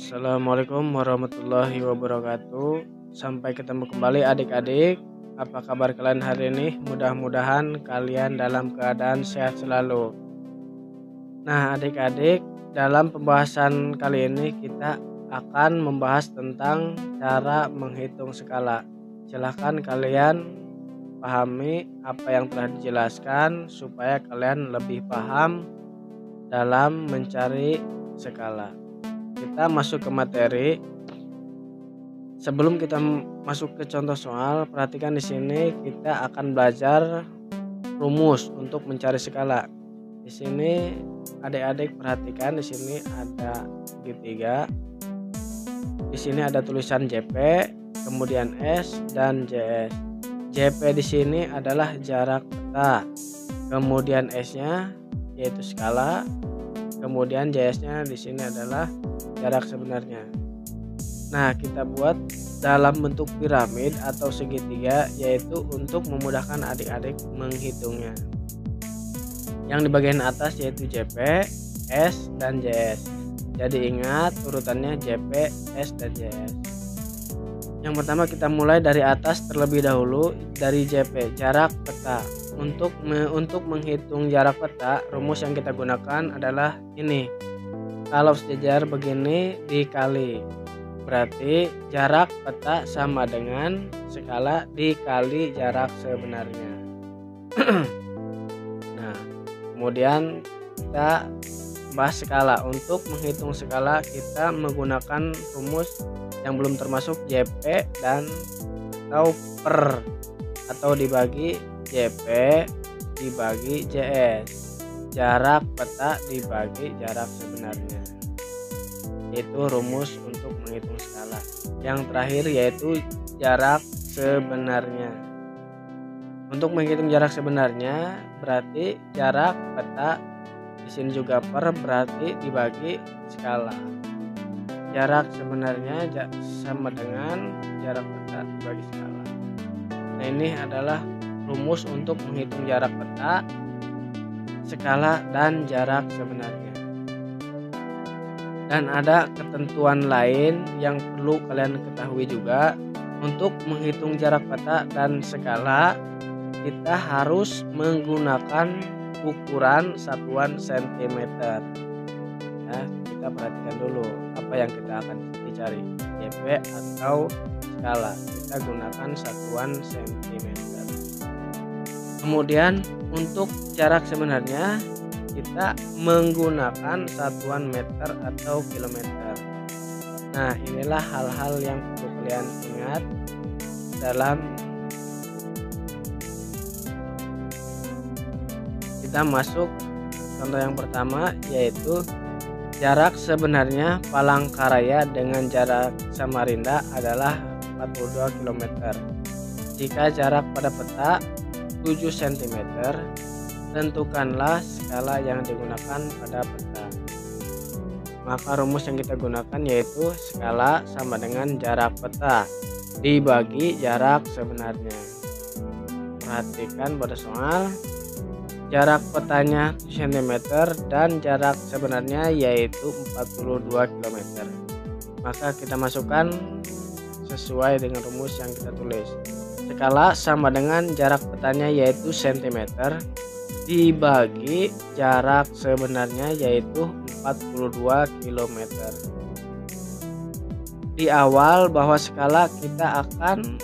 Assalamualaikum warahmatullahi wabarakatuh. Sampai ketemu kembali adik-adik. Apa kabar kalian hari ini? Mudah-mudahan kalian dalam keadaan sehat selalu. Nah adik-adik, dalam pembahasan kali ini kita akan membahas tentang cara menghitung skala. Silahkan kalian pahami apa yang telah dijelaskan supaya kalian lebih paham dalam mencari skala. Kita masuk ke materi. Sebelum kita masuk ke contoh soal, perhatikan di sini kita akan belajar rumus untuk mencari skala. Di sini adik-adik perhatikan, di sini ada segitiga. Di sini ada tulisan JP, kemudian S dan JS. JP di sini adalah jarak peta, kemudian S-nya yaitu skala, kemudian JS-nya di sini adalah jarak sebenarnya. Nah, kita buat dalam bentuk piramid atau segitiga, yaitu untuk memudahkan adik-adik menghitungnya. Yang di bagian atas yaitu JP, S, dan JS. Jadi ingat urutannya JP, S, dan JS. Yang pertama kita mulai dari atas terlebih dahulu, dari JP, jarak peta. Untuk menghitung jarak peta, rumus yang kita gunakan adalah ini. Kalau sejajar begini dikali, berarti jarak peta sama dengan skala dikali jarak sebenarnya. Nah, kemudian kita bahas skala. Untuk menghitung skala kita menggunakan rumus yang belum termasuk JP dan atau per atau dibagi JP dibagi JS. Jarak peta dibagi jarak sebenarnya, itu rumus untuk menghitung skala. Yang terakhir yaitu jarak sebenarnya. Untuk menghitung jarak sebenarnya berarti jarak peta, di sini juga per, berarti dibagi skala. Jarak sebenarnya sama dengan jarak peta dibagi skala. Nah, ini adalah rumus untuk menghitung jarak peta, skala, dan jarak sebenarnya. Dan ada ketentuan lain yang perlu kalian ketahui juga. Untuk menghitung jarak peta dan skala, kita harus menggunakan ukuran satuan cm. Ya, kita perhatikan dulu apa yang kita akan dicari, JP atau skala. Kita gunakan satuan cm. Kemudian untuk jarak sebenarnya kita menggunakan satuan meter atau kilometer. Nah, inilah hal-hal yang perlu kalian ingat dalam kita masuk contoh yang pertama, yaitu jarak sebenarnya Palangkaraya dengan jarak Samarinda adalah 42 km. Jika jarak pada peta 7 cm, tentukanlah skala yang digunakan pada peta. Maka rumus yang kita gunakan yaitu skala sama dengan jarak peta dibagi jarak sebenarnya. Perhatikan pada soal, jarak petanya cm dan jarak sebenarnya yaitu 42 km. Maka kita masukkan sesuai dengan rumus yang kita tulis. Skala sama dengan jarak petanya yaitu cm dibagi jarak sebenarnya yaitu 42 km. Di awal bahwa skala kita akan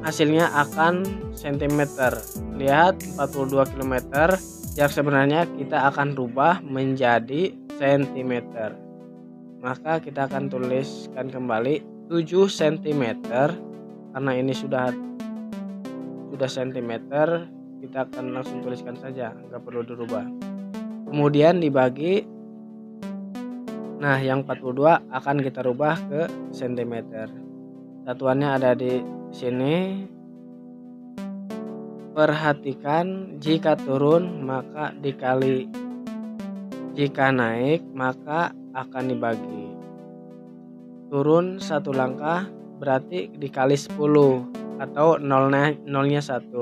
hasilnya akan cm. Lihat 42 km, jarak sebenarnya kita akan rubah menjadi cm. Maka kita akan tuliskan kembali 7 cm. Karena ini sudah cm, kita akan langsung tuliskan saja, nggak perlu dirubah. Kemudian dibagi, nah yang 42 akan kita rubah ke cm. Satuannya ada di sini. Perhatikan, jika turun maka dikali, jika naik maka akan dibagi. Turun 1 langkah berarti dikali 10 atau nolnya 1.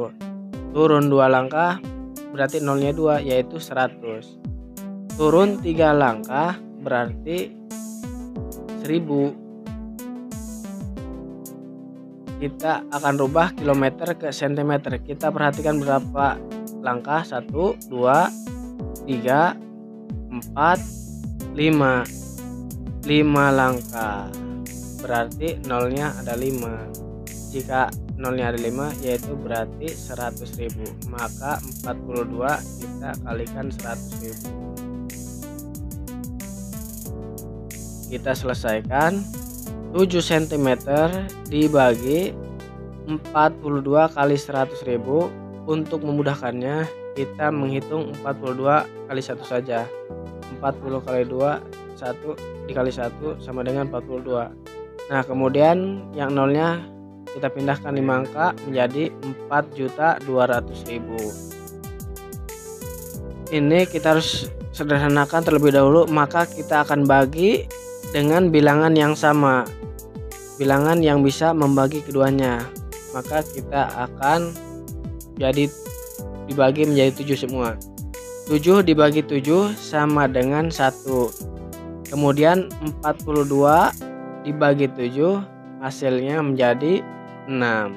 Turun 2 langkah berarti nolnya 2 yaitu 100. Turun 3 langkah berarti 1000. Kita akan rubah kilometer ke sentimeter. Kita perhatikan berapa langkah. 1, 2, 3, 4, 5. 5 langkah. Berarti nolnya ada 5. Jika nolnya ada 5, yaitu berarti 100.000. Maka 42 kita kalikan 100.000. Kita selesaikan. 7 cm dibagi 42 kali 100.000. Untuk memudahkannya kita menghitung 42 kali 1 saja. 40 kali 2, 1 dikali 1 sama dengan 42. Nah, kemudian yang nolnya kita pindahkan 5 angka menjadi 4.200.000. Ini kita harus sederhanakan terlebih dahulu, maka kita akan bagi dengan bilangan yang sama, bilangan yang bisa membagi keduanya. Maka kita akan dibagi menjadi 7 semua. 7 dibagi 7 sama dengan 1. Kemudian 42 dibagi 7 hasilnya menjadi 6.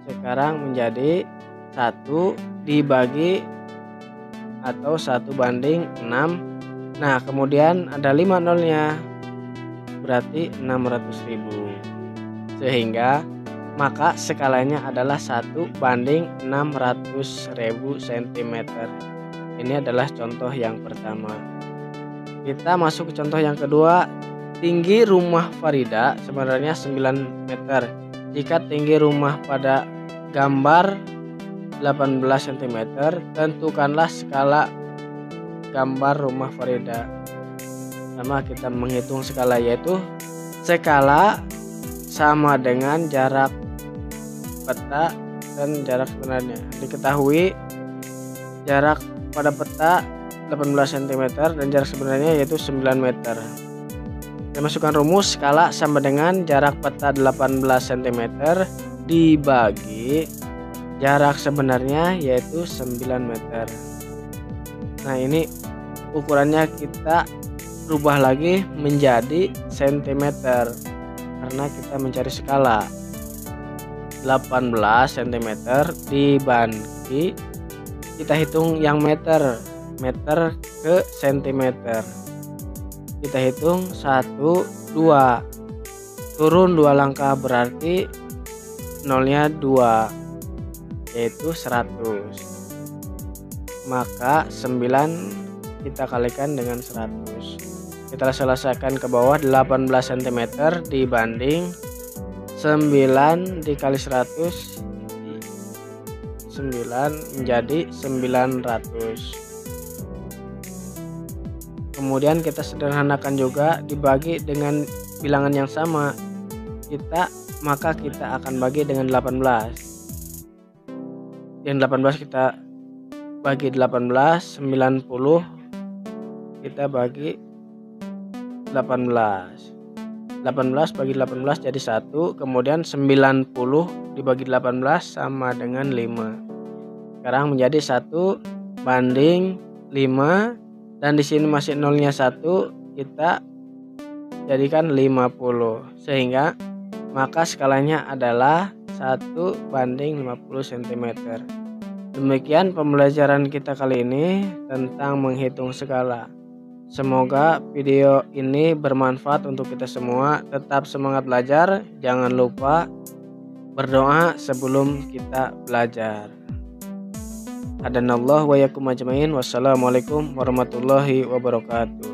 Sekarang menjadi 1 dibagi atau 1 banding 6. Nah, kemudian ada 5 nolnya, berarti 600.000. Sehingga maka skalanya adalah 1 banding 600.000 cm. Ini adalah contoh yang pertama. Kita masuk ke contoh yang kedua. Tinggi rumah Farida sebenarnya 9 meter. Jika tinggi rumah pada gambar 18 cm, tentukanlah skala gambar rumah Farida. Pertama kita menghitung skala, yaitu skala sama dengan jarak peta dan jarak sebenarnya. Diketahui jarak pada peta 18 cm dan jarak sebenarnya yaitu 9 meter. Kita masukkan rumus skala sama dengan jarak peta 18 cm dibagi jarak sebenarnya yaitu 9 meter. Nah, ini ukurannya kita rubah lagi menjadi cm karena kita mencari skala. 18 cm dibagi, kita hitung yang meter ke sentimeter. Kita hitung 1, 2, turun 2 langkah berarti nolnya 2, yaitu 100. Maka 9 kita kalikan dengan 100. Kita selesaikan ke bawah. 18 cm dibanding 9 dikali 100, 9 menjadi 900. Kemudian kita sederhanakan juga, dibagi dengan bilangan yang sama. Maka kita akan bagi dengan 18. Yang 18 kita bagi 18, 90 kita bagi 18. 18 bagi 18 jadi 1. Kemudian 90 dibagi 18 sama dengan 5. Sekarang menjadi 1 banding 5. Dan di sini masih nolnya 1, kita jadikan 50. Sehingga maka skalanya adalah 1 banding 50 cm. Demikian pembelajaran kita kali ini tentang menghitung skala. Semoga video ini bermanfaat untuk kita semua. Tetap semangat belajar. Jangan lupa berdoa sebelum kita belajar. Hadanallahu wa yakum ajmain. Wassalamualaikum warahmatullahi wabarakatuh.